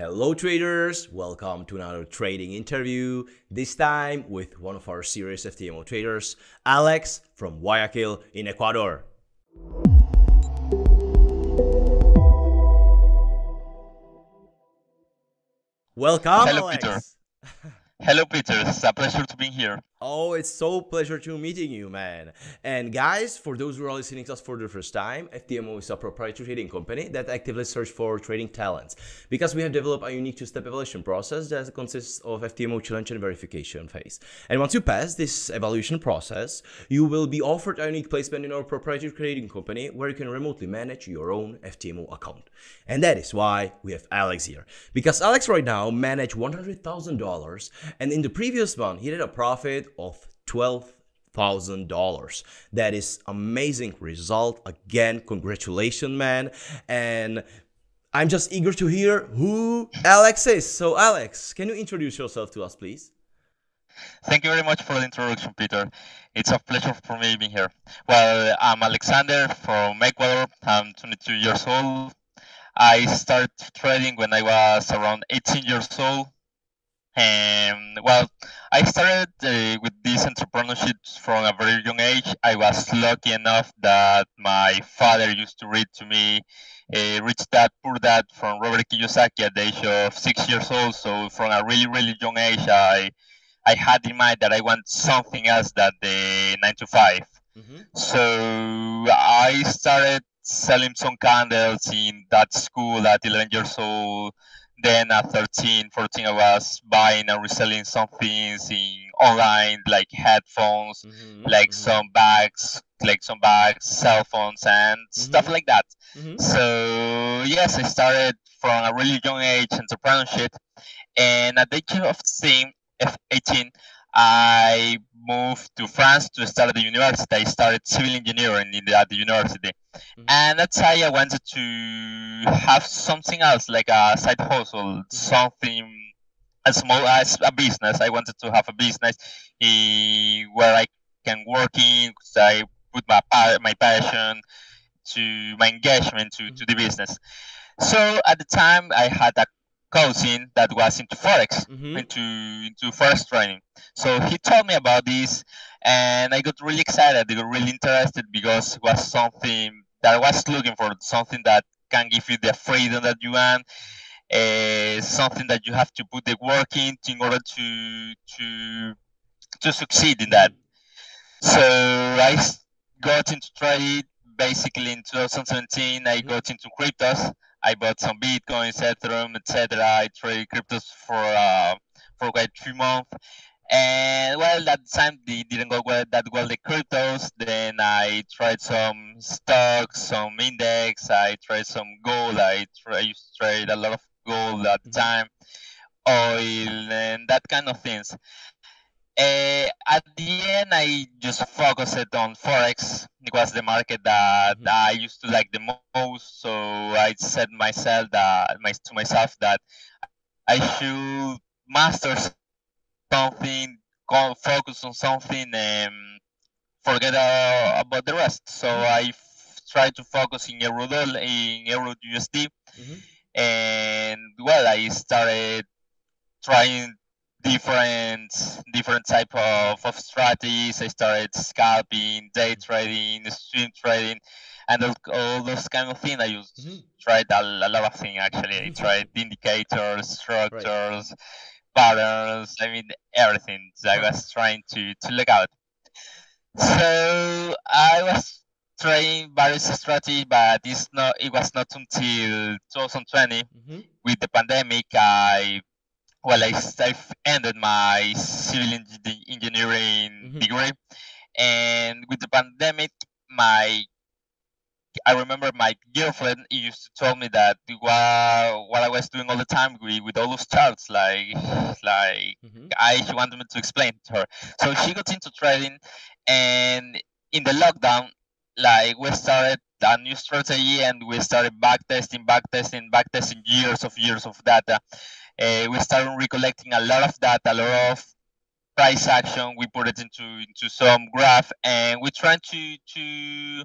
Hello traders, welcome to another trading interview, this time with one of our serious FTMO traders, Alex from Guayaquil in Ecuador. Welcome, Hello, Alex. Peter. Hello, Peter. It's a pleasure to be here. Oh, it's so pleasure to meeting you, man. And guys, for those who are listening to us for the first time, FTMO is a proprietary trading company that actively searches for trading talents because we have developed a unique two-step evaluation process that consists of FTMO challenge and verification phase. And once you pass this evaluation process, you will be offered a unique placement in our proprietary trading company where you can remotely manage your own FTMO account. And that is why we have Alex here. Because Alex right now managed $100,000, and in the previous month, he did a profit of $12,000. That is amazing result. Again, congratulations, man. And I'm just eager to hear who Alex is. So Alex, can you introduce yourself to us, please? Thank you very much for the introduction, Peter. It's a pleasure for me being here. Well, I'm Alexander from Ecuador. I'm 22 years old. I started trading when I was around 18 years old. And well, I started with this entrepreneurship from a very young age. I was lucky enough that my father used to read to me Rich Dad, Poor Dad from Robert Kiyosaki at the age of 6 years old. So from a really, really young age, I had in mind that I want something else than the 9 to 5. So I started selling some candles in that school at 11 years old. Then at 13, 14, I was buying and reselling some things online, like headphones, some bags, cell phones, and stuff like that. So yes, I started from a really young age entrepreneurship, and at the age of 18, I moved to France to start at the university. I started civil engineering at the university. And that's why I wanted to have something else, like a side hustle, something as small as a business. I wanted to have a business where I can work in, because I put my passion, to my engagement to the business. So at the time, I had a cousin that was into Forex, into Forex trading. So he told me about this, and I got really excited. I got really interested because it was something that I was looking for, something that can give you the freedom that you want, something that you have to put the work in order to succeed in that. So I got into trading basically in 2017. I got into cryptos. I bought some Bitcoins, Ethereum, etc. I traded cryptos for quite a few months. And well, that time they didn't go that well, the cryptos. Then I tried some stocks, some index. I tried some gold. I used to trade a lot of gold at the time, oil, and that kind of things. At the end, I just focused on Forex. It was the market that I used to like the most. So I said to myself that I should master something, focus on something, and forget about the rest. So I tried to focus in Euro USD, and well, I started trying different type of strategies. I started scalping, day trading, swing trading, and all those kind of things. I tried a lot of things actually. I tried indicators, structures, patterns. I mean everything. So I was trying to look out. So I was trying various strategies, but it was not until 2020 with the pandemic I ended my civil engineering degree, and with the pandemic, I remember my girlfriend used to tell me that what I was doing all the time with all those charts, she wanted me to explain to her. So she got into trading, and in the lockdown, we started a new strategy, and we started backtesting years of data. We started recollecting a lot of data, a lot of price action. We put it into some graph, and we trying to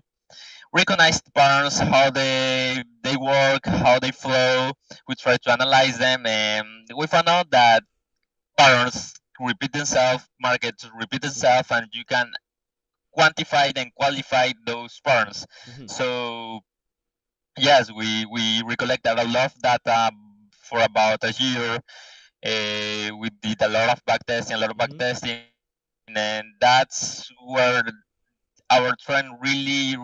recognize the patterns, how they work, how they flow. We try to analyze them, and we found out that patterns repeat themselves, markets repeat themselves, and you can quantify and qualify those patterns. So yes, we recollected a lot of data for about a year. We did a lot of backtesting, and that's where our trend really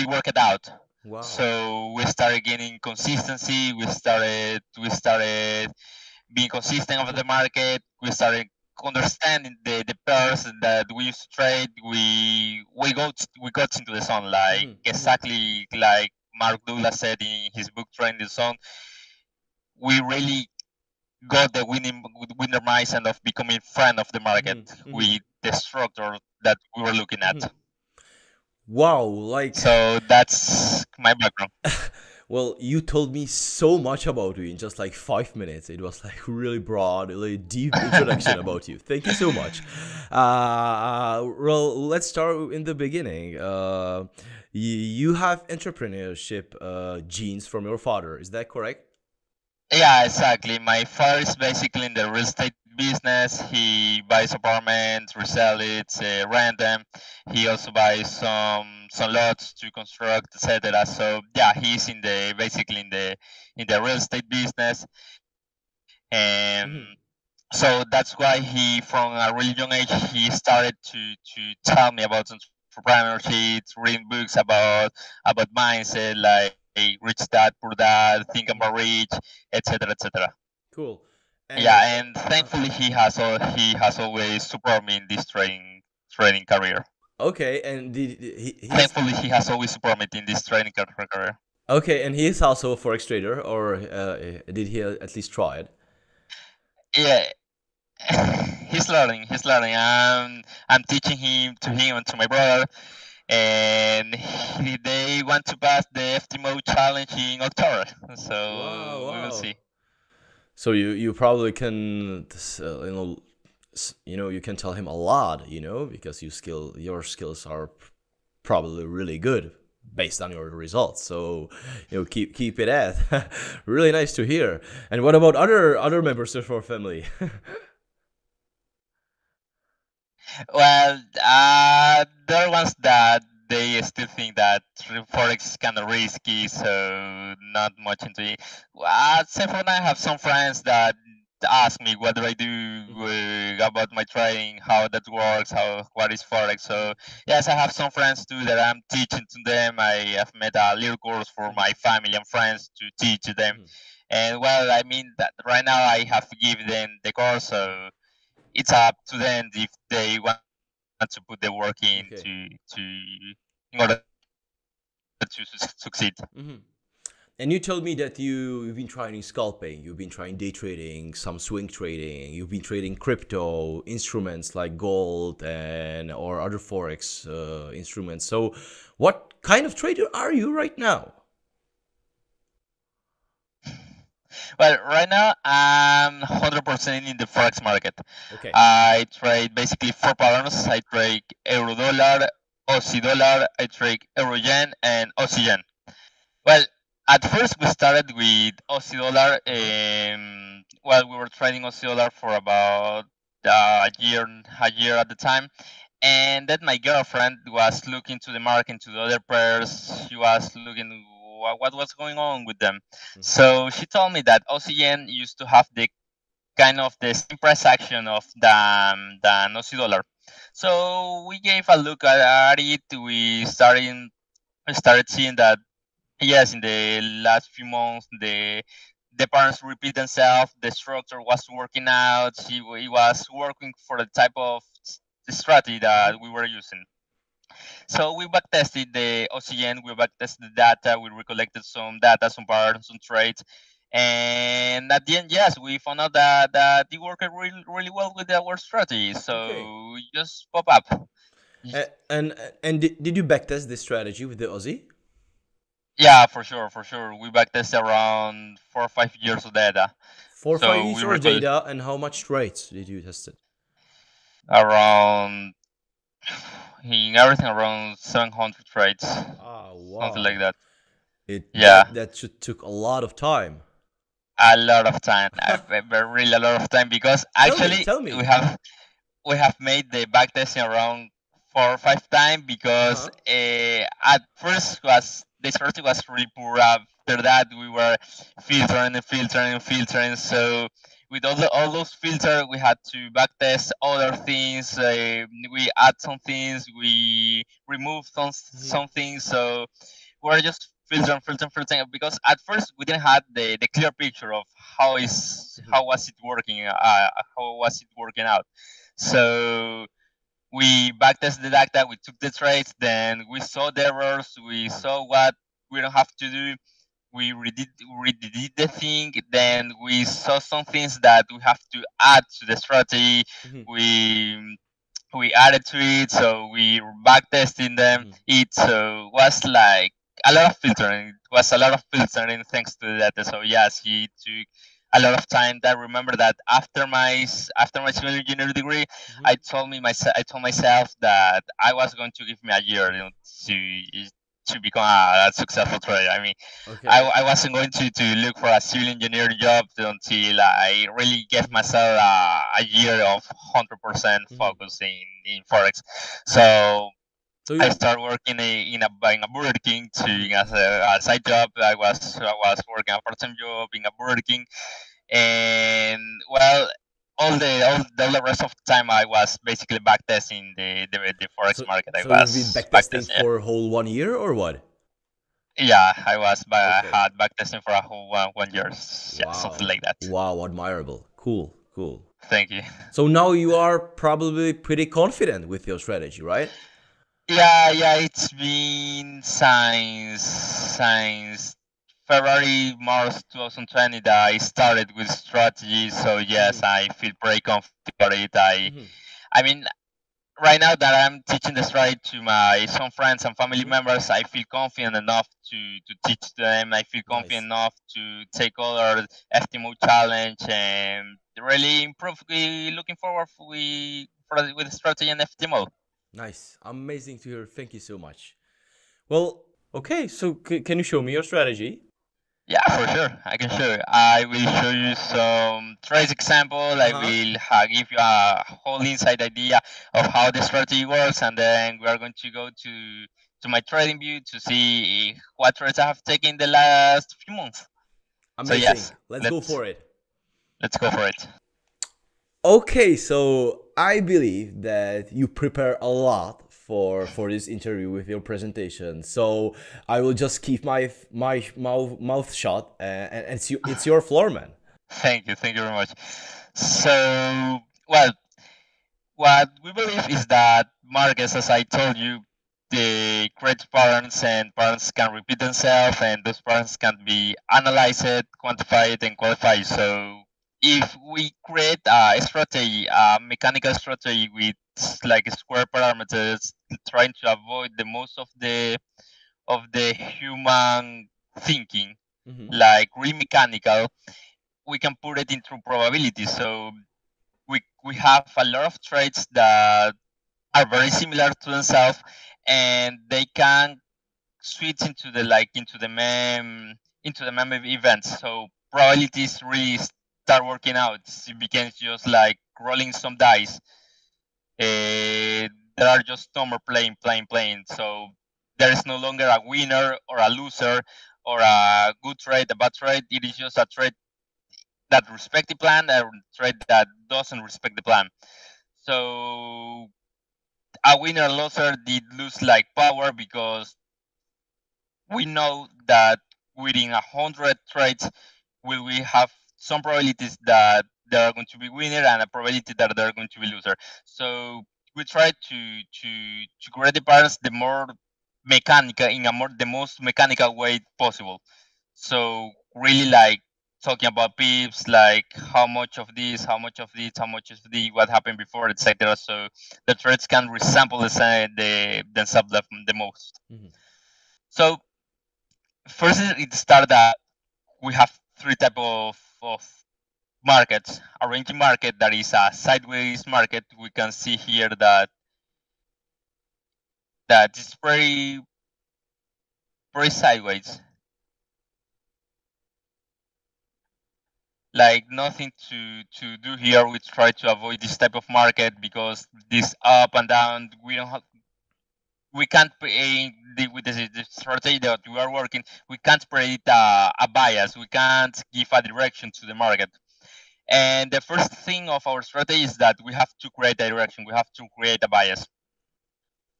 worked out. Wow. So we started gaining consistency. We started being consistent over the market. We started understanding the pairs that we used to trade. We got into the zone, like exactly like Mark Douglas said in his book Trading the Zone. We really got the winner mindset of becoming friend of the market with the structure that we were looking at. Wow, like so that's my background. Well, you told me so much about you in just like 5 minutes. It was like really broad, really deep introduction about you. Thank you so much. Well, let's start in the beginning. You have entrepreneurship genes from your father. Is that correct? Yeah, exactly. My father is basically in the real estate business. He buys apartments, resell it, rent them. He also buys some lots to construct, etc. So yeah, he's basically in the real estate business, and so that's why he, from a really young age, he started to tell me about entrepreneurship, reading books about mindset, like rich dad, poor dad, think about rich, etc., etc. Cool. Yeah, and thankfully he has always supported me in this trading career. Okay, and thankfully he has always supported me in this trading career. Okay, and he is also a forex trader, or did he at least try it? Yeah, he's learning. I'm teaching him and to my brother, and they want to pass the FTMO challenge in October. So we will see. So you probably can you can tell him a lot, because your skills are probably really good based on your results. So keep it at. Really nice to hear. And what about other members of our family? Well, there are ones that they still think that forex is kind of risky, so not much into it. Except for now, I have some friends that ask me what do I do about my trading, how that works, what is forex. So yes, I have some friends too that I'm teaching to them. I have made a little course for my family and friends to teach them. And well, I mean that right now I have given them the course, so it's up to them if they want to put the work in in order to succeed. And you told me that you've been trying scalping, you've been trying day trading, some swing trading, you've been trading crypto instruments like gold or other forex instruments. So what kind of trader are you right now? Well, right now I'm 100% in the forex market. Okay. I trade basically 4 patterns. I trade euro dollar, Aussie dollar, I trade euro yen, and Aussie yen. Well, at first we started with Aussie dollar. We were trading Aussie dollar for about a year at the time, and then my girlfriend was looking to the market, to the other pairs. She was looking what was going on with them. So she told me that Aussie yen used to have the kind of the same price action of than Aussie dollar. So we gave a look at it. We started seeing that yes, in the last few months the patterns repeat themselves. The structure was working out. It was working for the type of strategy that we were using. So we backtested the OCN, we backtested the data, we recollected some data, some patterns, some trades, and at the end, yes, we found out that it worked really well with our strategy. So we just pop up. And did you backtest this strategy with the Aussie? Yeah, for sure. We backtested around 4 or 5 years of data. 4 or 5 years of data, and how much trades did you test it? Around in everything around 700 trades, wow. something like that. That should took a lot of time. A lot of time, really a lot of time, because actually tell me. we have made the backtesting around 4 or 5 times, because at first the strategy was really poor. After that, we were filtering. So with all those filters, we had to backtest other things. We add some things, we remove some things. So we're just filtering, because at first we didn't have the clear picture of how was it working, how was it working out. So we backtested the data, we took the trades, then we saw the errors, we saw what we don't have to do, we redid the thing, then we saw some things that we have to add to the strategy. We added to it, so we backtesting them. It was like a lot of filtering. It was a lot of filtering thanks to the data. So yes, it took a lot of time. I remember that after my civil engineering degree, I told myself that I was going to give me a year, to become a successful trader. I mean, I wasn't going to look for a civil engineer job until I really gave myself a year of 100% focus in forex. So I started working in a Burger King as a side job. I was working a part-time job in a Burger King, and well, all the rest of the time I was basically backtesting the forex market. So you've been backtesting for a whole 1 year or what? Yeah, I had backtesting for a whole 1 year, something like that. Wow, admirable, cool. Thank you. So now you are probably pretty confident with your strategy, right? Yeah, it's been since February, March 2020 that I started with strategy. So yes, I feel very confident about it. I mean, right now that I'm teaching the strategy to some friends and family members, I feel confident enough to teach them. I feel confident enough to take other FTMO challenge and really improve. Looking forward with strategy and FTMO. Nice, amazing to hear. Thank you so much. Well, okay, so can you show me your strategy? Yeah, for sure. I can show you. I will show you some trades example. I will give you a whole inside idea of how the strategy works, and then we are going to go to my trading view to see what trades I have taken the last few months. Amazing. So yes, let's go for it. Let's go for it. Okay, so I believe that you prepare a lot for this interview with your presentation. So I will just keep my mouth shut, and it's your floor, man. Thank you very much. So, well, what we believe is that markets, as I told you, they create patterns, and patterns can repeat themselves, and those patterns can be analyzed, quantified, and qualified. So if we create a strategy, a mechanical strategy with like square parameters, trying to avoid the most of the human thinking, like really mechanical, we can put it into probability. So we have a lot of trades that are very similar to themselves, and they can switch into the meme events. So probabilities really start working out. It becomes just like rolling some dice. There are just number playing. So there is no longer a winner or a loser or a good trade, a bad trade. It is just a trade that respects the plan, and a trade that doesn't respect the plan. So a winner or loser did lose like power, because we know that within 100 trades, we have some probabilities that there are going to be winner and a probability that there are going to be loser. So we try to create the patterns the more mechanical, the most mechanical way possible. So really like talking about pips, like how much of this, what happened before, etc. So the trades can resample themselves the most. So first, it started that we have 3 types of markets. A ranging market, that is a sideways market. We can see here that that is very sideways. Like nothing to do here. We try to avoid this type of market because this up and down, we can't with the strategy that we are working, we can't predict a bias. We can't give a direction to the market. And the first thing of our strategy is that we have to create a direction. We have to create a bias.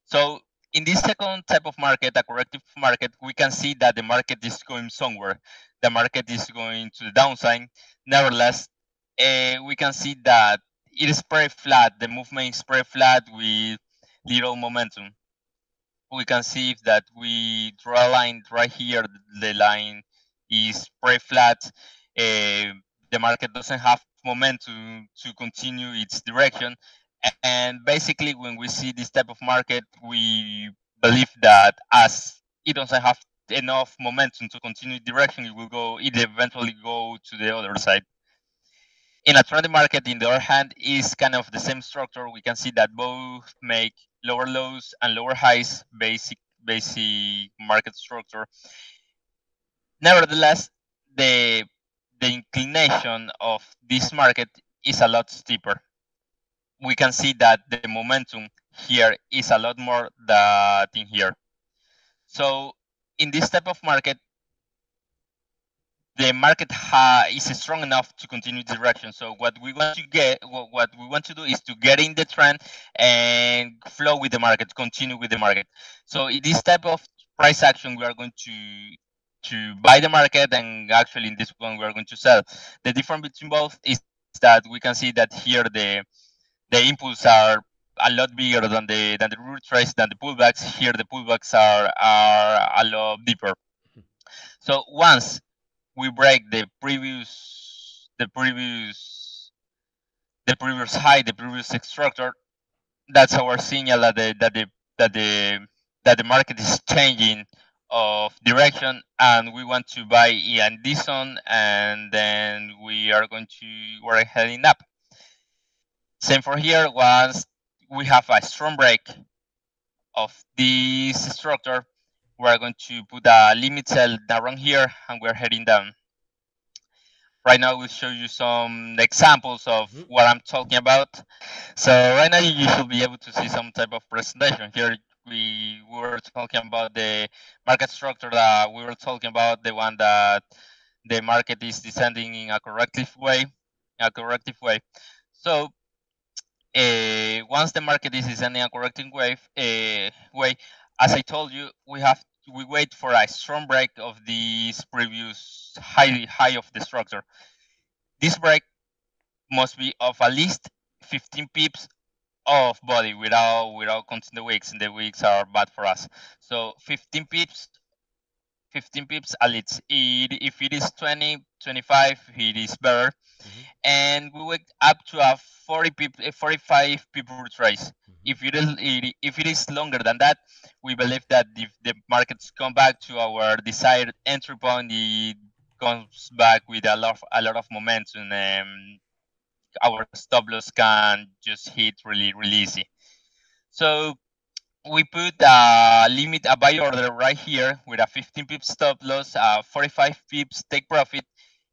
So in this second type of market, a corrective market, we can see that the market is going somewhere. The market is going to the downside. Nevertheless, we can see that it is pretty flat. The movement is pretty flat with little momentum. We can see that we draw a line right here. The line is pretty flat. The market doesn't have momentum to continue its direction. And basically, when we see this type of market, we believe that as it doesn't have enough momentum to continue direction, it eventually go to the other side. In a trending market, in the other hand, is kind of the same structure. We can see that both make lower lows and lower highs, basic market structure. Nevertheless, the inclination of this market is a lot steeper. We can see that the momentum here is a lot more than in here. So in this type of market, the market is strong enough to continue direction. So what we want to do is to get in the trend and flow with the market, continue with the market. So in this type of price action, we are going to buy the market, and actually in this one we are going to sell. The difference between both is that we can see that here the impulses are a lot bigger than the retrace, than the pullbacks. Here the pullbacks are a lot deeper. So once we break the previous high, the previous structure, that's our signal that the market is changing of direction, and we want to buy in this zone, and then we're heading up. Same for here. Once we have a strong break of this structure, we're going to put a limit sell around here, and we're heading down. Right now, we'll show you some examples of what I'm talking about. So right now, you should be able to see some type of presentation. Here, we were talking about the market structure that we were talking about, the one that the market is descending in a corrective way. So once the market is descending a correcting way, as I told you, we wait for a strong break of this previous high of the structure. This break must be of at least 15 pips of body without counting the wicks, and the wicks are bad for us. So 15 pips at least. If it is 20, 25, it is better. And we went up to a 45 pip retrace. If it is longer than that, we believe that if the markets come back to our desired entry point, it comes back with a lot of momentum, and our stop loss can just hit really easy. So we put a buy order right here with a 15 pips stop loss, 45 pips take profit,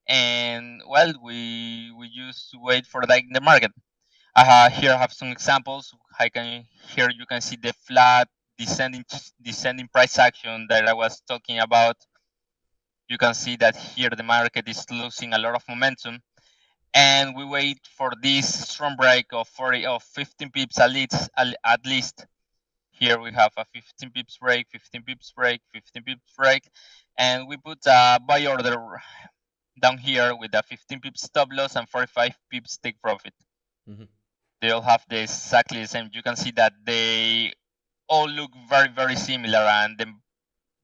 and well, we used to wait for that in the market. Here I have some examples. Here you can see the flat descending price action that I was talking about. You can see that here the market is losing a lot of momentum, and we wait for this strong break of 15 pips at least. Here we have a 15 pips break, 15 pips break, 15 pips break, and we put a buy order down here with a 15 pips stop loss and 45 pips take profit. They all have exactly the same. You can see that they all look very similar, and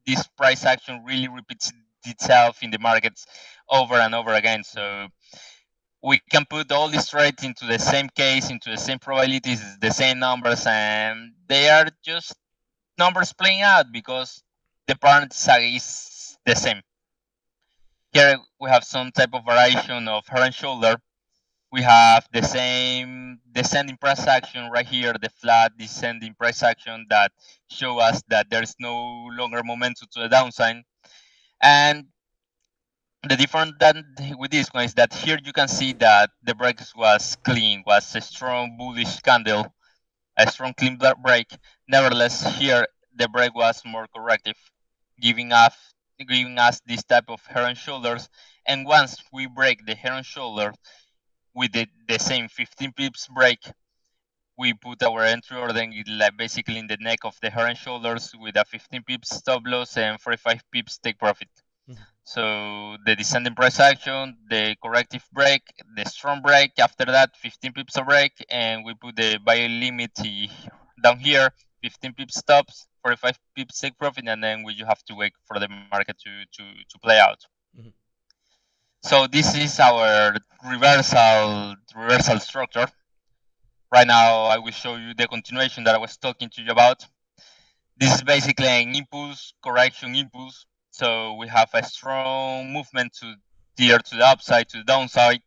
this price action really repeats itself in the markets over and over again. So we can put all this trades into the same case, into the same probabilities, the same numbers, and they are just numbers playing out because the pattern is the same. Here we have some type of variation of head and shoulder. we have the same descending price action right here, the flat descending price action that show us that there's no longer momentum to the downside. And the difference than with this one is that here you can see that the break was clean, was a strong bullish candle, a strong clean break. Nevertheless, here the break was more corrective, giving us this type of head and shoulders. And once we break the head and shoulder with the same 15 pips break, we put our entry order like basically in the neck of the head and shoulders with a 15 pips stop loss and 45 pips take profit. So the descending price action, the corrective break, the strong break, after that 15 pips a break, and we put the buy limit down here, 15 pips stops, 45 pips take profit, and then you have to wait for the market to play out. So this is our reversal structure. Right now I will show you the continuation that I was talking to you about. This is basically an impulse, correction impulse. So we have a strong movement to steer to the upside, to the downside,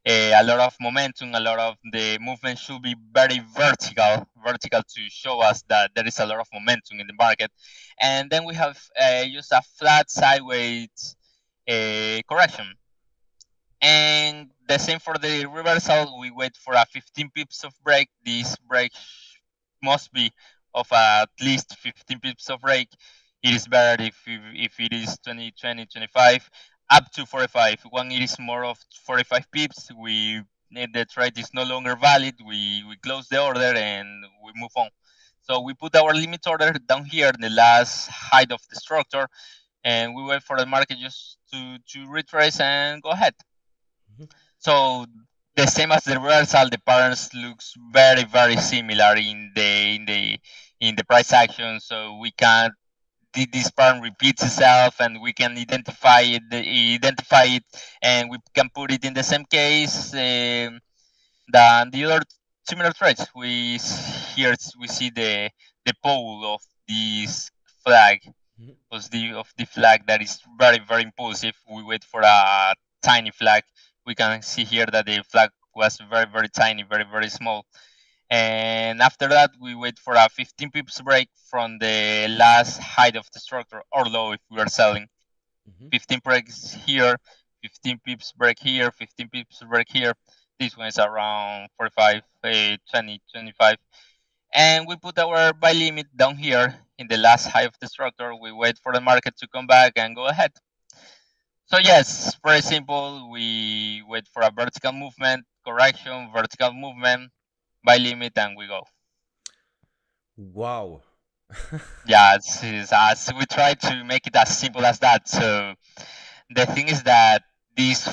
a lot of momentum, a lot of the movement should be very vertical to show us that there is a lot of momentum in the market. And then we have just a flat sideways correction. And the same for the reversal, we wait for a 15 pips of break. This break must be of at least 15 pips of break. It is better if it is 20, 25, up to 45. When it is more of 45 pips, the trade is no longer valid. We close the order and we move on. So we put our limit order down here in the last height of the structure, and we wait for the market just to retrace and go ahead. So the same as the reversal, the patterns looks very, very similar in the price action. So we can this pattern repeats itself, and we can identify it, and we can put it in the same case than the other similar trades. We see the pole of this flag, of the flag that is very, very impulsive. We wait for a tiny flag. We can see here that the flag was very, very tiny, very, very small. And after that, we wait for a 15 pips break from the last height of the structure or low if we are selling. 15 breaks here, 15 pips break here, 15 pips break here. This one is around 45, 20, 25. And we put our buy limit down here in the last high of the structure. We wait for the market to come back and go ahead. So yes, very simple. We wait for a vertical movement, correction, vertical movement, buy limit, and we go. Wow. Yeah, as we try to make it as simple as that. So the thing is that this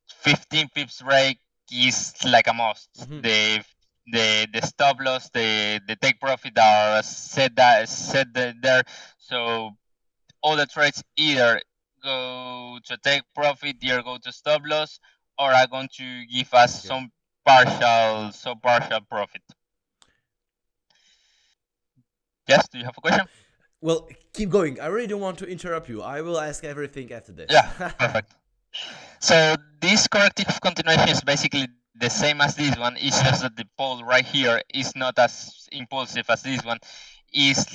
15 pips break is like a must. The stop loss, the take profit are set there. So all the trades either go to take profit, either go to stop loss, or are going to give us some partial profit. Yes, do you have a question? Well, keep going. I really don't want to interrupt you. I will ask everything after this. Yeah, perfect. So this corrective continuation is basically the same as this one. It's just that the pole right here is not as impulsive as this one. Is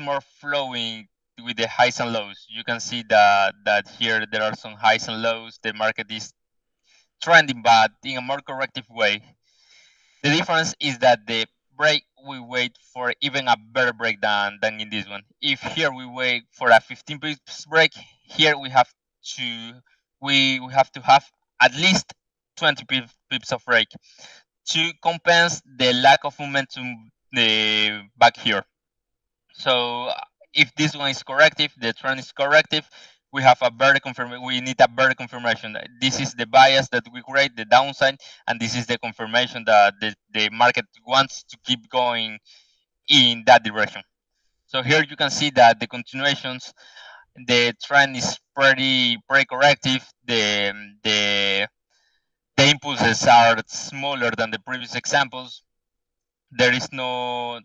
more flowing with the highs and lows. You can see that here there are some highs and lows. The market is trending, but in a more corrective way. The difference is that the break, we wait for even a better break than in this one. If here we wait for a 15 pips break, here we have to have at least 20 pips of break to compensate the lack of momentum back here. So if this one is corrective, the trend is corrective, we have a better confirmation. We need a better confirmation. This is the bias that we create, the downside, and this is the confirmation that the market wants to keep going in that direction. So here you can see that the continuations, the trend is pretty corrective. The impulses are smaller than the previous examples. There is no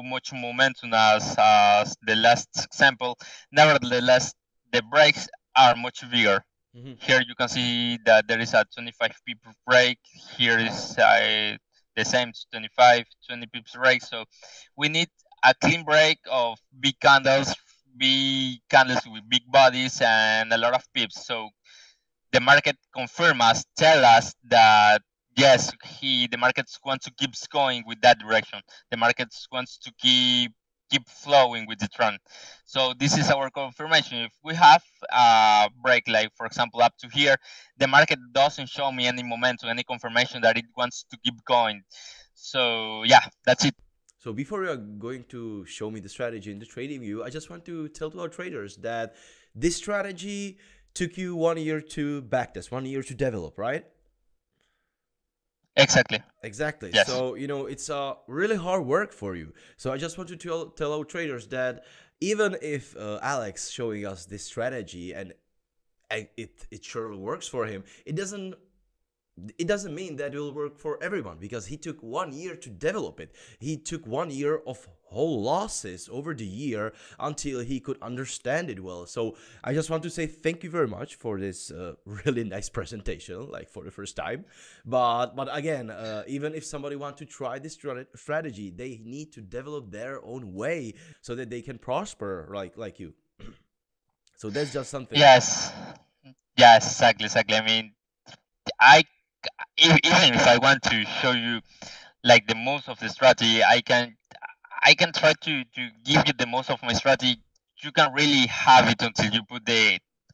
much momentum as the last example. Nevertheless, the breaks are much bigger. Here you can see that there is a 25 pips break. Here is the same 25, 20 pips break. So we need a clean break of big candles with big bodies and a lot of pips. So the market confirm us, tell us that yes, the market wants to keep going with that direction. The market wants to keep flowing with the trend. So this is our confirmation. If we have a break, like for example up to here, the market doesn't show me any momentum, any confirmation that it wants to keep going. So yeah, that's it. So before you are going to show me the strategy in the trading view, I just want to tell to our traders that this strategy took you 1 year to backtest, 1 year to develop, right? Exactly. Yes. So, it's really hard work for you. So I just want to tell our traders that even if Alex showing us this strategy and it surely works for him, it doesn't mean that it will work for everyone, because he took 1 year to develop it. He took 1 year of whole losses over the year until he could understand it well. So I just want to say thank you very much for this really nice presentation, like for the first time. But again, even if somebody wants to try this strategy, they need to develop their own way so that they can prosper like you. So that's just something. Yes, exactly. I mean, even if I want to show you like the most of the strategy, I can try to give you the most of my strategy. You can really have it until you put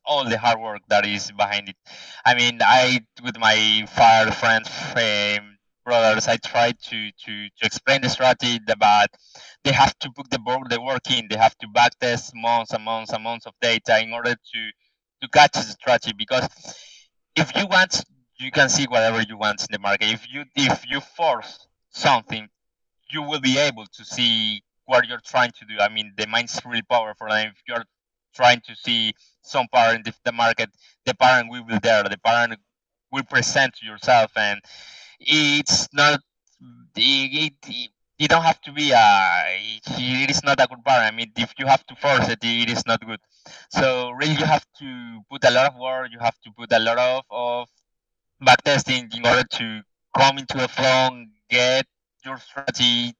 all the hard work that is behind it. I mean, with my fire friends, brothers, I try to explain the strategy, but they have to put the work in. They have to backtest months and months and months of data in order to catch the strategy. Because if you want, you can see whatever you want in the market. If you force something, you will be able to see what you're trying to do. I mean, the mind's really powerful, and if you're trying to see some pattern in the market, the pattern will be there. The pattern will present to yourself, and it's not. It don't have to be it is not a good pattern. I mean, if you have to force it, it is not good. So really, you have to put a lot of work. You have to put a lot of backtesting in order to come into a flow, get your strategy,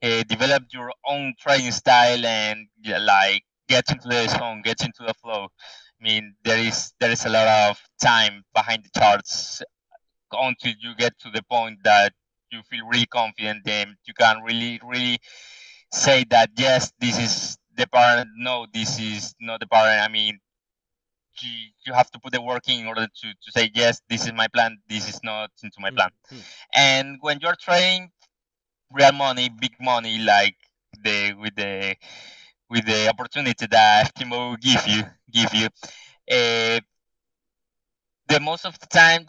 develop your own trading style, and like get into the zone, get into the flow. I mean, there is a lot of time behind the charts until you get to the point that you feel really confident, and you can really say that yes, this is the pattern. No, this is not the pattern. I mean, you have to put the work in order to say yes, this is my plan, this is not into my plan. And when you're trading real money, big money, like with the opportunity that FTMO give you, the most of the time,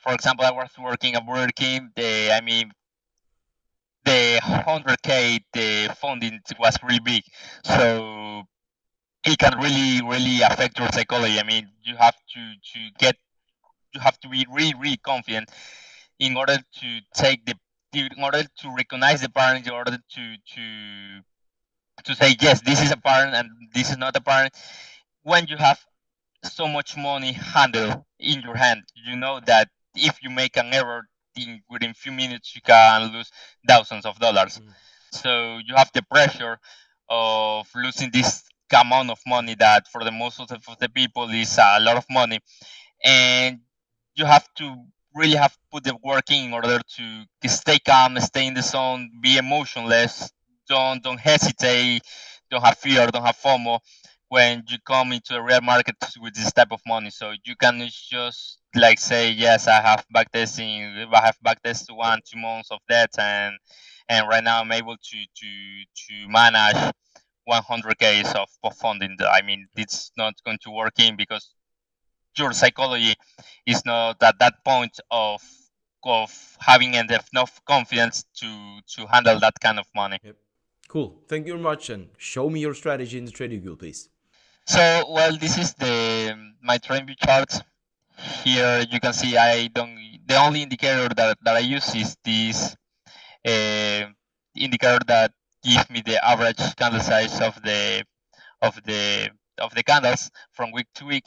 for example, I was working at Burger King. I mean, the 100K the funding was really big, so it can really affect your psychology. I mean, you have to be really confident in order to in order to recognize the pattern, in order to say yes, this is a pattern and this is not a pattern. When you have so much money handled in your hand, you know that if you make an error within a few minutes, you can lose thousands of dollars. So you have the pressure of losing this amount of money that for the most of the people is a lot of money, and you have to really have put the work in order to stay calm, stay in the zone, be emotionless, don't hesitate, don't have fear, don't have FOMO when you come into the real market with this type of money. So you can just like say, yes, I have backtested 1-2 months of debt, and right now I'm able to manage 100K of funding. I mean, it's not going to work in because your psychology is not at that point of having enough confidence to handle that kind of money. Yep. Cool. Thank you very much. And show me your strategy in the trading view, please. So, well, this is my trading view charts. Here you can see the only indicator that I use is this indicator that gives me the average candle size of the the candles from week to week.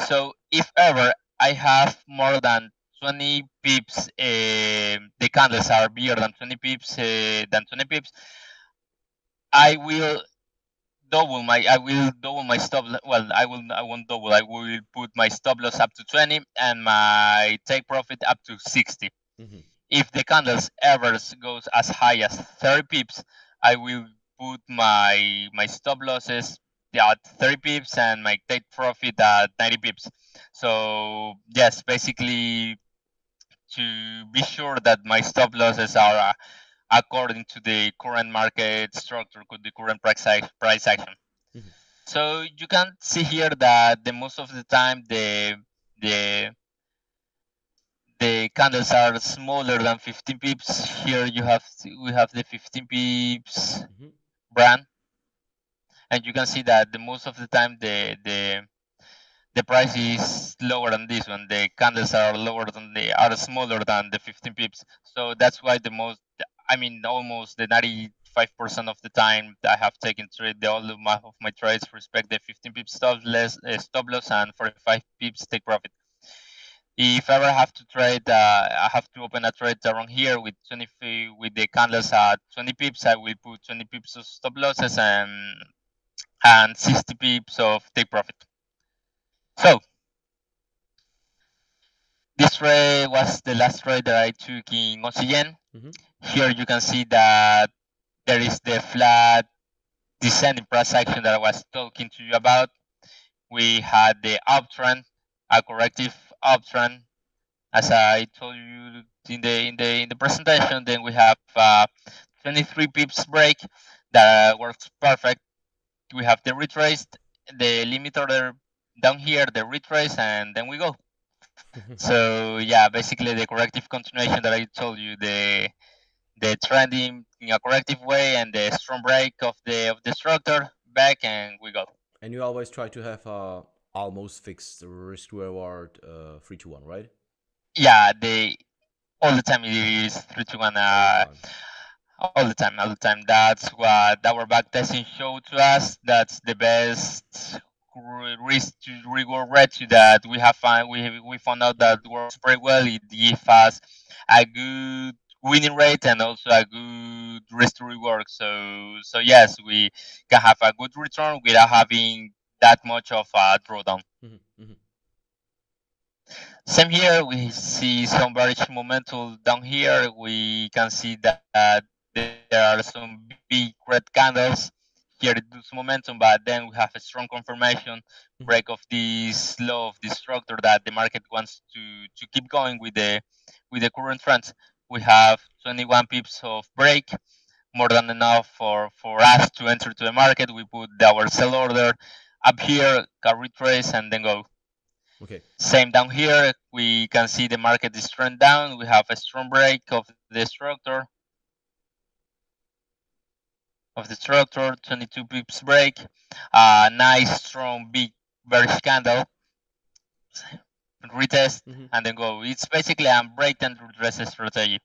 So if ever I have more than 20 pips, the candles are bigger than 20 pips, I will double my stop. Well, I won't double. I will put my stop loss up to 20 and my take profit up to 60. Mm-hmm. If the candles ever goes as high as 30 pips, I will put my stop losses at 30 pips and my take profit at 90 pips. So yes, basically to be sure that my stop losses are according to the current market structure, the current price action. Mm-hmm. So you can see here that the most of the time the candles are smaller than 15 pips. Here we have the 15 pips mm-hmm. brand, and you can see that the most of the time the price is lower than this one. The candles are smaller than the 15 pips. So that's why almost the 95% of the time I have taken trade, all of my trades respect the 15 pips stop loss and 45 pips take profit. If ever I have to trade, I have to open a trade around here with the candles at 20 pips. I will put 20 pips of stop losses and 60 pips of take profit. So this trade was the last trade that I took in Aussie Yen. Mm-hmm. Here you can see that there is the flat descending price action that I was talking to you about. We had the uptrend, a corrective uptrend, as I told you in the presentation. Then we have 23 pips break that works perfect. We have the retrace, the limit order down here, the retrace, and then we go. So yeah, basically the corrective continuation that I told you, the trending in a corrective way and the strong break of the structure back, and we go. And you always try to have a almost fixed risk reward 3-1, right? Yeah, all the time it is 3-1. All the time. That's what our backtesting showed to us. That's the best risk to reward ratio that we have found. We found out that works very well. It gives us a good winning rate and also a good risk to reward. So yes, we can have a good return without having that much of a drawdown. Mm-hmm. Mm-hmm. Same here, we see some bearish momentum down here. We can see that there are some big red candles here to do some momentum, but then we have a strong confirmation break of this low of this structure that the market wants to keep going with the current trends. We have 21 pips of break, more than enough for us to enter to the market. We put our sell order up here, can retrace, and then go. Okay. Same down here, we can see the market is trend down. We have a strong break of the structure. 22 pips break, nice strong big bearish candle, retest, mm-hmm. and then go. It's basically a break and retrace strategy.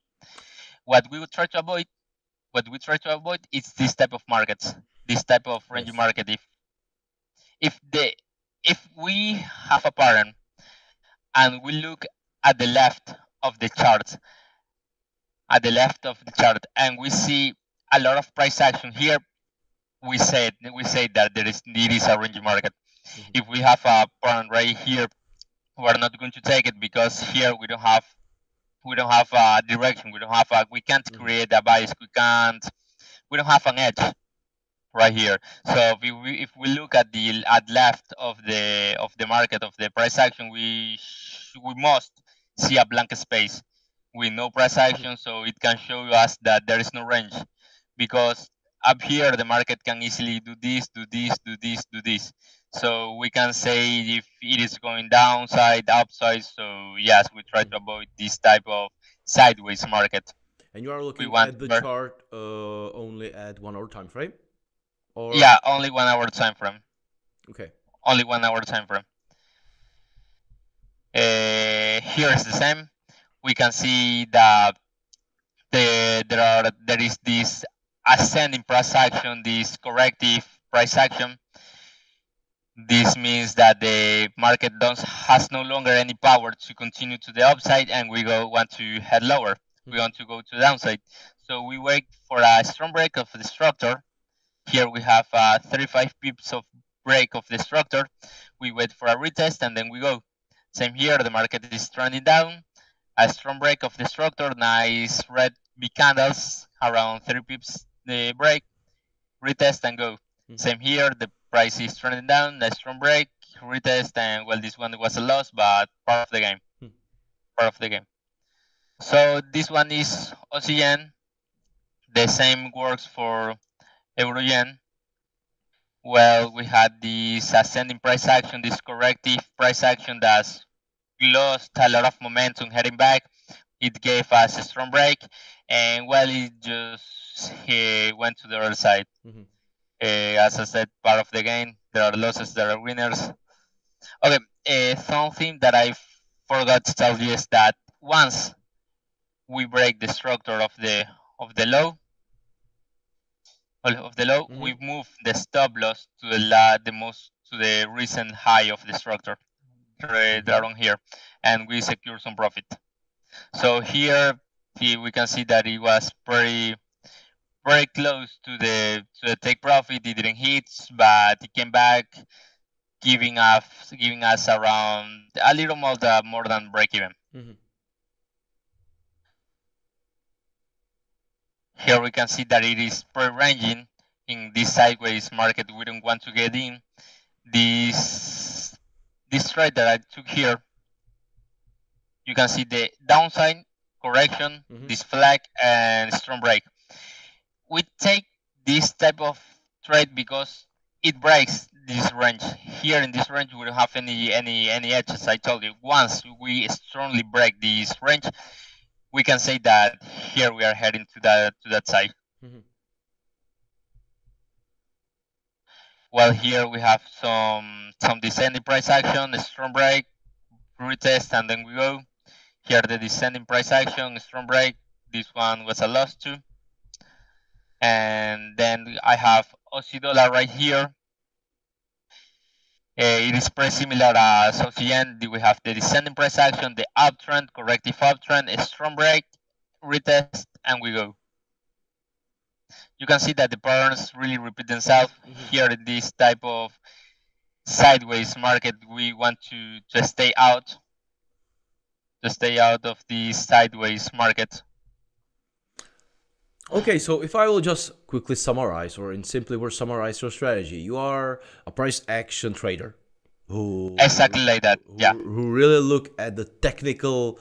What we try to avoid is this type of markets, this type of range market. If we have a pattern and we look at the left of the chart, and we see a lot of price action here, we say that it is a range market. Mm-hmm. If we have a pattern right here, we're not going to take it because here we don't have a direction. We can't create a bias. We don't have an edge right here. So if we look at left of the market of the price action, we must see a blank space with no price action, so it can show us that there is no range, because up here the market can easily do this. So we can say if it is going downside, upside. So yes, we try to avoid this type of sideways market. And you are looking at the chart only at 1 hour time frame? Or... Yeah, only 1 hour time frame. Okay. Only 1 hour time frame. Here is the same. We can see that there is this ascending price action, this corrective price action. This means that the market has no longer any power to continue to the upside, and we want to head lower. We want to go to the downside. So we wait for a strong break of the structure. Here we have 35 pips of break of the structure. We wait for a retest, and then we go. Same here, the market is trending down. A strong break of the structure, nice red big candles, around 30 pips the break, retest and go. Same here, the price is trending down, a strong break, retest, and well, this one was a loss, but part of the game. Part of the game. So this one is OCN. The same works for Euro Yen. Well, we had this ascending price action, this corrective price action that's lost a lot of momentum heading back. It gave us a strong break, and well, it just went to the other side. As I said, part of the game. There are losses, there are winners. Okay, something that I forgot to tell you is that once we break the structure of the low, we move the stop loss to the recent high of the structure, right around here, and we secure some profit. So here we can see that it was very close to the take profit. It didn't hit, but it came back, giving us around a little more than break even. Here we can see that it is pre-ranging in this sideways market. We don't want to get in. This trade that I took here, you can see the downside correction, this flag, and strong break. We take this type of trade because it breaks this range. Here in this range, we don't have any edges. I told you, once we strongly break this range, we can say that here we are heading to that side. Well, here we have some descending price action, a strong break, retest, and then we go. Here the descending price action, strong break. This one was a loss too. And then I have Aussie dollar right here. It is pretty similar as OCN. We have the descending price action, the uptrend, corrective uptrend, a strong break, retest, and we go. You can see that the patterns really repeat themselves. Here in this type of sideways market, we want to stay out. To stay out of the sideways market. Okay, so if I will just quickly summarize, or in simply word summarize your strategy, you are a price action trader who exactly like that, who really look at the technical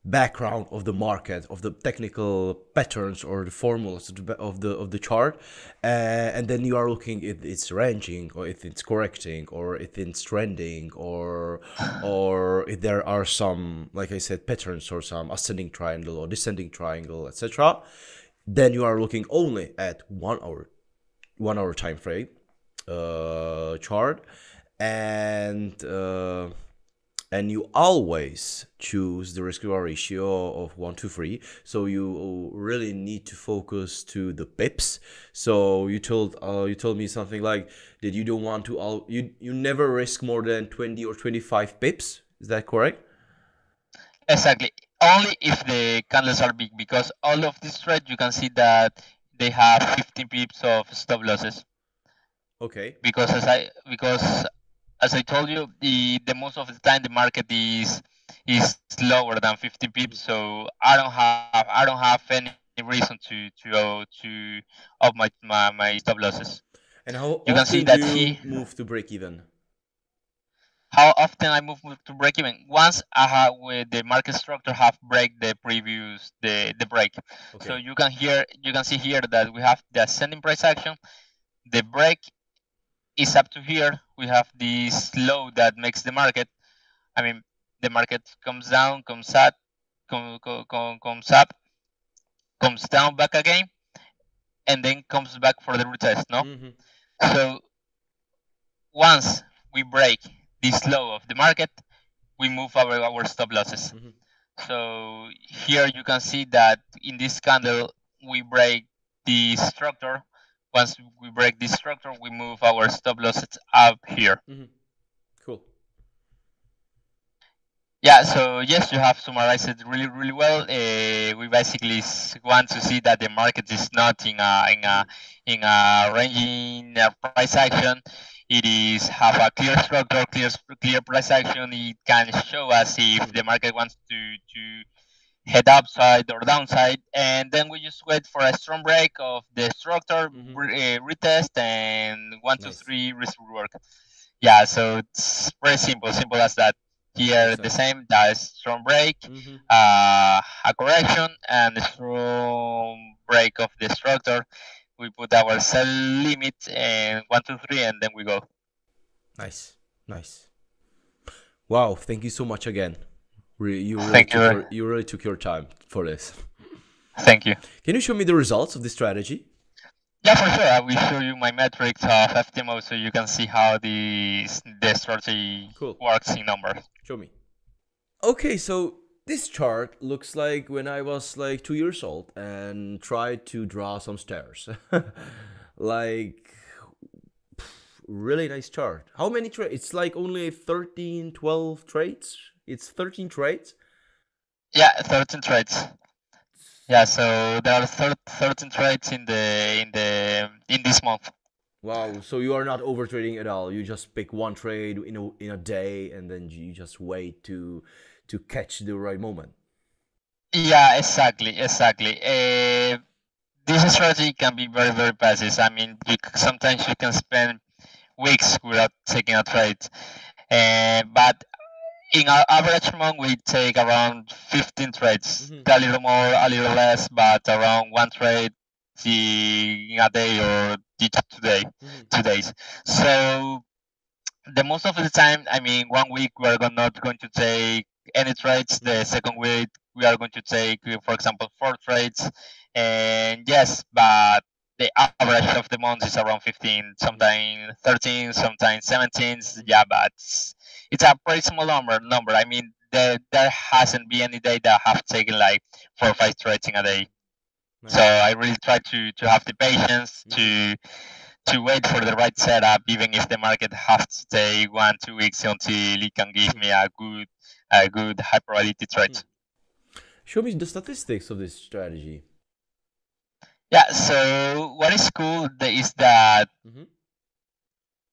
background of the market, of the technical patterns or the formulas of the chart, and then you are looking if it's ranging, or if it's correcting, or if it's trending, or if there are some, like I said, patterns or some ascending triangle or descending triangle, etc. Then you are looking only at 1 hour time frame chart, and you always choose the risk reward ratio of 1 to 3. So you really need to focus to the pips. So you told me something like that you don't want to you never risk more than 20 or 25 pips. Is that correct? Exactly. Only if the candles are big, because all of this trade you can see that they have 15 pips of stop losses. Okay. Because as I told you, the most of the time the market is lower than 50 pips, so I don't have any reason to up my stop losses. And how you often can see that you move to break even? How often I move to break even? Once I have with the market structure have break the previous the break. Okay. So you can see here that we have the ascending price action. The break is up to here. We have this low that makes the market. I mean, the market comes down, comes up, comes down back again, and then comes back for the retest. No. So once we break this low of the market, we move our stop losses. So here you can see that in this candle we break the structure, once we break this structure, we move our stop losses up here. Cool. Yeah, so yes, you have summarized it really, really well. We basically want to see that the market is not in a ranging price action. It is have a clear structure, clear price action. It can show us if the market wants to head upside or downside, and then we just wait for a strong break of the structure, retest, and 1, 2, 3 risk reward. Yeah, so it's very simple as that. Here the same, that strong break, a correction, and a strong break of the structure. We put our sell limit and 1, 2, 3, and then we go. Nice. Wow, thank you so much again. You really took your time for this. Thank you. Can you show me the results of this strategy? Yeah, for sure. I will show you my metrics of FTMO so you can see how the strategy works in numbers. Show me. Okay, so this chart looks like when I was like 2 years old and tried to draw some stairs. Like, really nice chart. How many trades? It's like only 13, 12 trades. It's 13 trades. Yeah, 13 trades. Yeah, so there are 13 trades in this month. Wow, so you are not over trading at all. You just pick one trade in a day and then you just wait to catch the right moment. Yeah, exactly. This strategy can be very, very passive. I mean, sometimes you can spend weeks without taking a trade, but in our average month, we take around 15 trades, a little more, a little less, but around one trade in a day or 2 days. So the most of the time, I mean, 1 week we are not going to take any trades. The second week we are going to take, for example, 4 trades. And yes, but the average of the month is around 15, sometimes 13, sometimes 17. Yeah, but it's a pretty small number. I mean, there hasn't been any day that I have taken like 4 or 5 trades in a day. Nice. So I really try to have the patience to wait for the right setup, even if the market has to take 1, 2 weeks until it can give me a good high probability trade. Show me the statistics of this strategy. Yeah, so what is cool is that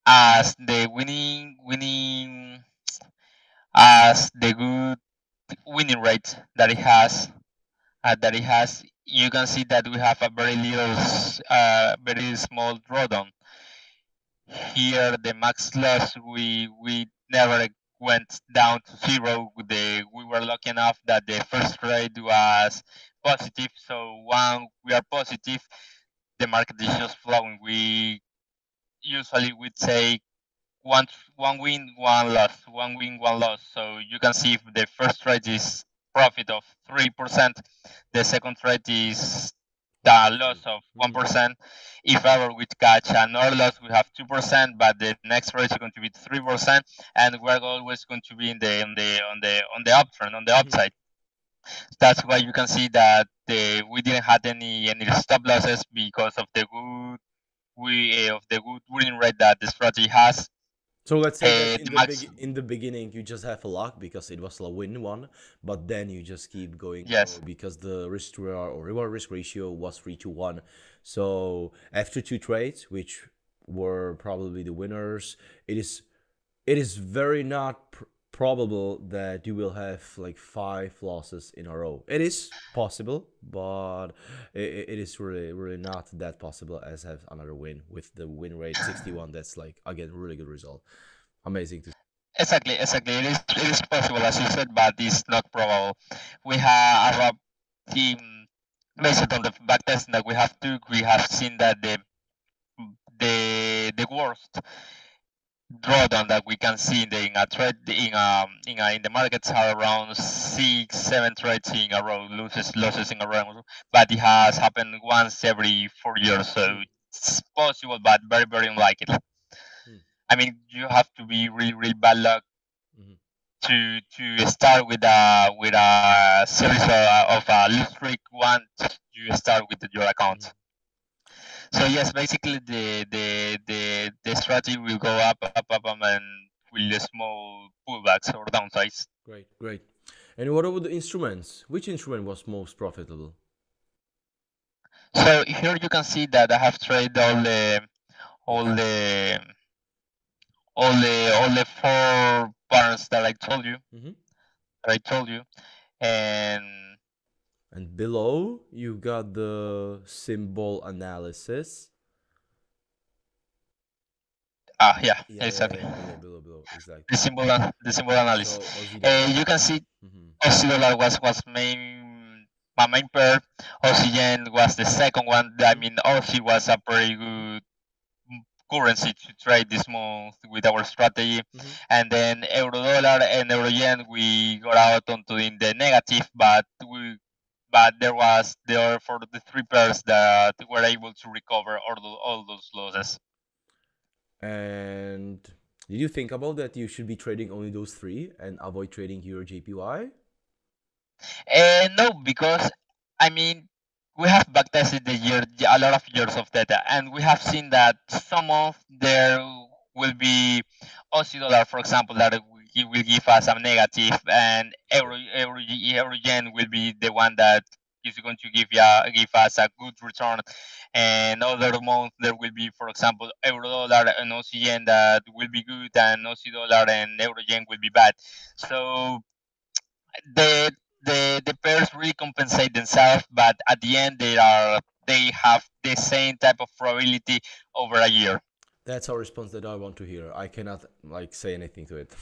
as the good winning rate that it has, you can see that we have a very small drawdown. Here, the max loss, we never went down to 0. We were lucky enough that the first trade was positive. So when we are positive, the market is just flowing. We usually would take one win, one loss, one win, one loss. So you can see if the first trade is profit of 3%, the second trade is the loss of 1%. If ever we catch another loss, we have 2%, but the next trade is going to be 3%, and we're always going to be on the uptrend, on the upside. That's why you can see that we didn't have any stop losses because of the good winning rate that the strategy has. So let's say that in the beginning you just have a luck because it was a win one, but then you just keep going because the risk or reward risk ratio was 3-1. So after 2 trades, which were probably the winners, it is very not probable that you will have like 5 losses in a row. It is possible, but it is really not that possible as have another win with the win rate 61. That's like, again, really good result. Amazing to see. Exactly. It is possible, as you said, but it's not probable. We have a team based on the backtesting that we have seen that the worst drawdown that we can see in the markets are around 6-7 trades in a row, losses in a row, but it has happened once every 4 years, so it's possible, but very, very unlikely. I mean, you have to be really, really bad luck to start with a series of a lose streak once you start with your account. So yes, basically the strategy will go up, and with small pullbacks or downsides. Great. And what about the instruments? Which instrument was most profitable? So here you can see that I have traded all the 4 patterns that I told you. And below you got the symbol analysis. Exactly. Below, exactly. The symbol analysis. You can see Aussie dollar was my main pair. Aussie yen was the second one. I mean, Aussie was a very good currency to trade this month with our strategy. And then euro dollar and euro yen, we got out onto in the negative, but there were for the 3 pairs that were able to recover all those losses. And did you think about that you should be trading only those 3 and avoid trading Euro JPY? No, because I mean we have backtested a lot of years of data, and we have seen that some of there will be Aussie dollar, for example, that it will give us a negative, and euro yen will be the one that is going to give us a good return. And other months there will be, for example, euro dollar and Aussie yen that will be good, and Aussie dollar and euro yen will be bad. So the pairs really compensate themselves, but at the end they have the same type of probability over a year. That's a response that I want to hear. I cannot say anything to it.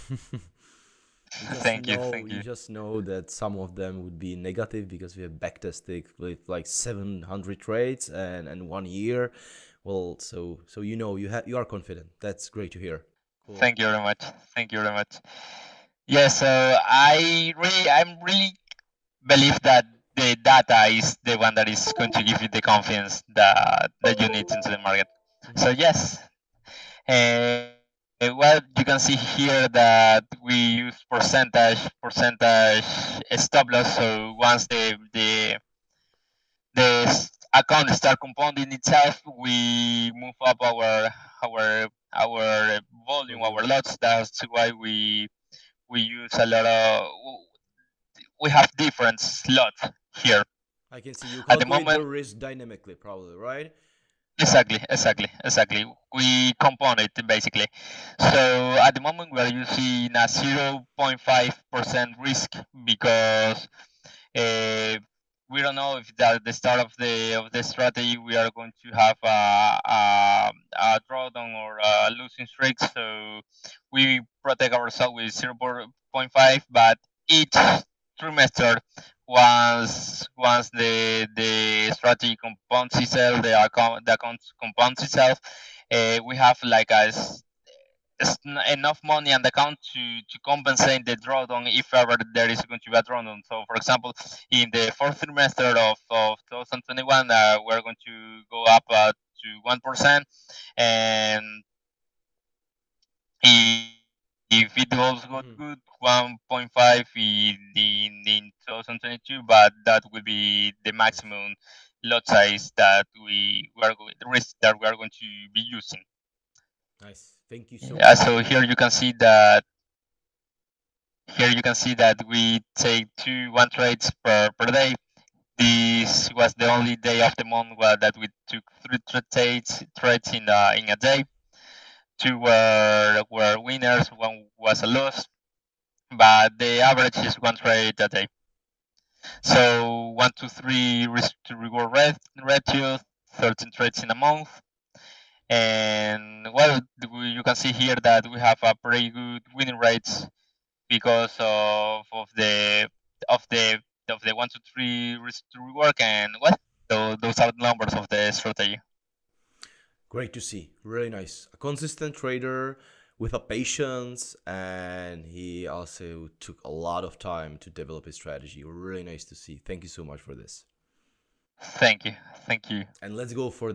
Thank you. You just know that some of them would be negative because we have backtested with 700 trades and 1 year. Well, so you are confident. That's great to hear. Cool. Thank you very much. Yeah, so I really believe that the data is the one that is going to give you the confidence that you need into the market. So yes, well, you can see here that we use percentage stop loss. So once the account start compounding itself, we move up our volume, our lots. That's why we use a lot of. We have different slots here. I can see you calculate the risk dynamically, probably, right? Exactly. We compound it basically. So at the moment we are using a 0.5% risk because we don't know if at the start of the strategy we are going to have a drawdown or a losing streak. So we protect ourselves with 0.5, but each trimester, once the strategy compounds itself, the account compounds itself, we have enough money on the account to compensate the drawdown if ever there is going to be a drawdown. So, for example, in the 4th trimester of 2021, we're going to go up to 1%, and if it goes good, 1.5 in 2022, but that will be the maximum lot size that we are going to be using. Nice, thank you so much. So here you can see that we take 1 trades per day. This was the only day of the month that we took 3 trades in a day. 2 were winners, 1 was a loss, but the average is 1 trade a day. So 1 to 3 risk to reward ratio, 13 trades in a month. And well, you can see here that we have a pretty good winning rates because of the 1 to 3 risk to reward, and well, those are the numbers of the strategy. Great to see. Really nice. A consistent trader with a patience, and he also took a lot of time to develop his strategy. Really nice to see. Thank you so much for this. Thank you. And let's go for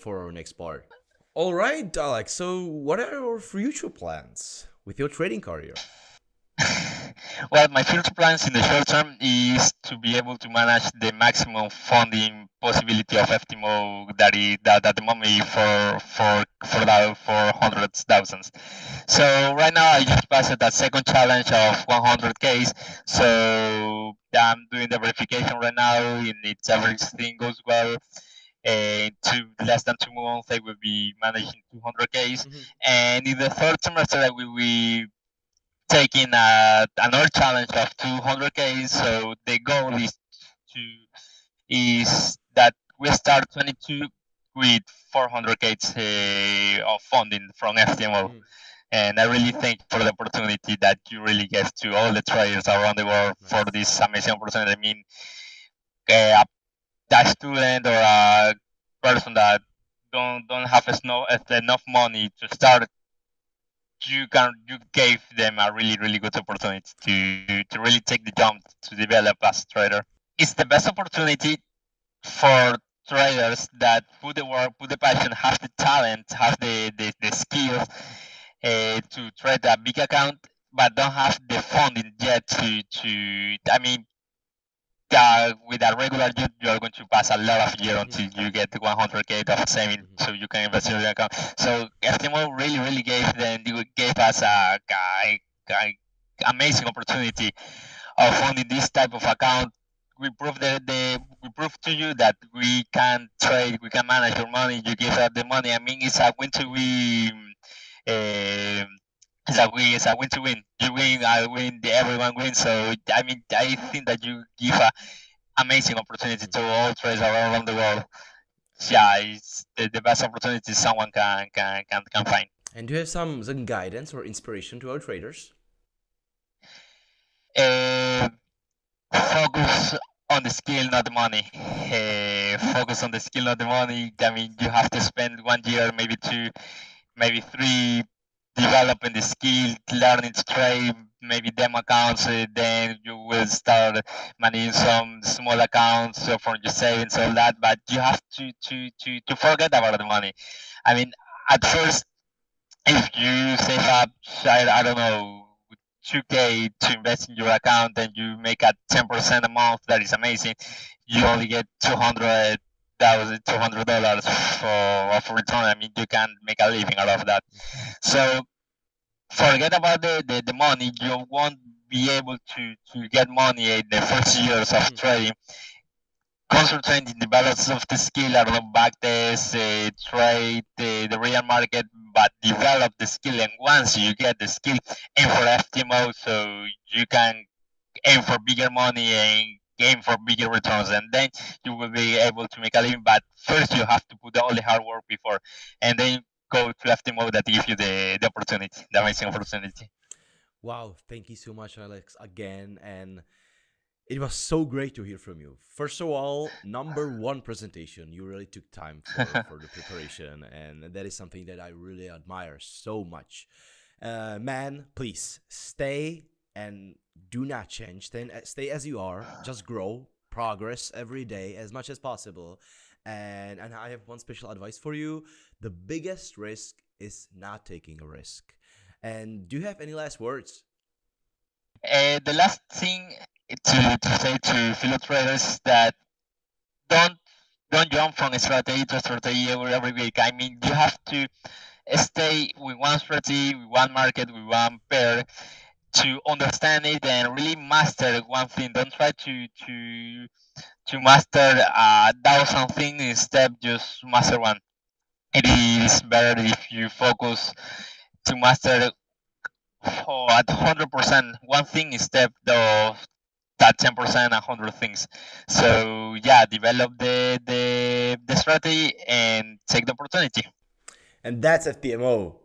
our next part. All right, Alex. So what are your future plans with your trading career? Well, my future plans in the short term is to be able to manage the maximum funding possibility of FTMO that the money for hundreds thousands. So right now I just passed that second challenge of 100Ks. So I'm doing the verification right now, and if everything goes well, to less than 2 months I will be managing 200Ks. And in the third semester I will be taking another challenge of 200Ks. So the goal is that we start 22 with 400K of funding from FTMO. And I really thank you for the opportunity that you really give to all the traders around the world for this amazing opportunity. I mean, a student or a person that don't have enough money to start, you gave them a really good opportunity to really take the jump to develop as a trader. It's the best opportunity for traders that put the work, put the passion, have the talent, have the skills to trade a big account, but don't have the funding yet with a regular job, you are going to pass a lot of years until you get 100K of saving, so you can invest in your account. So FTMO really gave us a amazing opportunity of funding this type of account. We prove to you that we can trade, we can manage your money. You give us the money. I mean, it's a win to win. It's a win to win. You win, I win, everyone wins. So I mean, I think that you give an amazing opportunity to all traders around the world. Yeah, it's the best opportunity someone can find. And do you have some guidance or inspiration to our traders? Focus on the skill, not the money. Focus on the skill, not the money. I mean, you have to spend 1 year, maybe 2, maybe 3, developing the skill, learning to trade, maybe demo accounts. Then you will start managing some small accounts for your savings, all that. But you have to forget about the money. I mean, at first, if you save up, I don't know, 2K to invest in your account and you make a 10% a month, that is amazing. You only get $200 for return. I mean, you can make a living out of that. So forget about the money. You won't be able to get money in the first years of trading. Concentrate in the balance of the skill, I don't know, backtest, trade, the real market, but develop the skill. And once you get the skill, aim for FTMO so you can aim for bigger money and aim for bigger returns. And then you will be able to make a living. But first you have to put all the hard work before, and then go to FTMO that gives you the opportunity, the amazing opportunity. Wow, thank you so much, Alex, again. And it was so great to hear from you. First of all, #1 presentation. You really took time for the preparation, and that is something that I really admire so much. Man, please stay and do not change. Stay as you are. Just grow, progress every day as much as possible. And I have one special advice for you. The biggest risk is not taking a risk. And do you have any last words? The last thing to say to fellow traders that don't jump from strategy to strategy every week. I mean, you have to stay with one strategy, with one market, with one pair, to understand it and really master one thing. Don't try to master 1,000 things, instead just master one. It is better if you focus to master at 100% one thing instead of that 10%, 100 things. So yeah, develop the strategy and take the opportunity. And that's FTMO.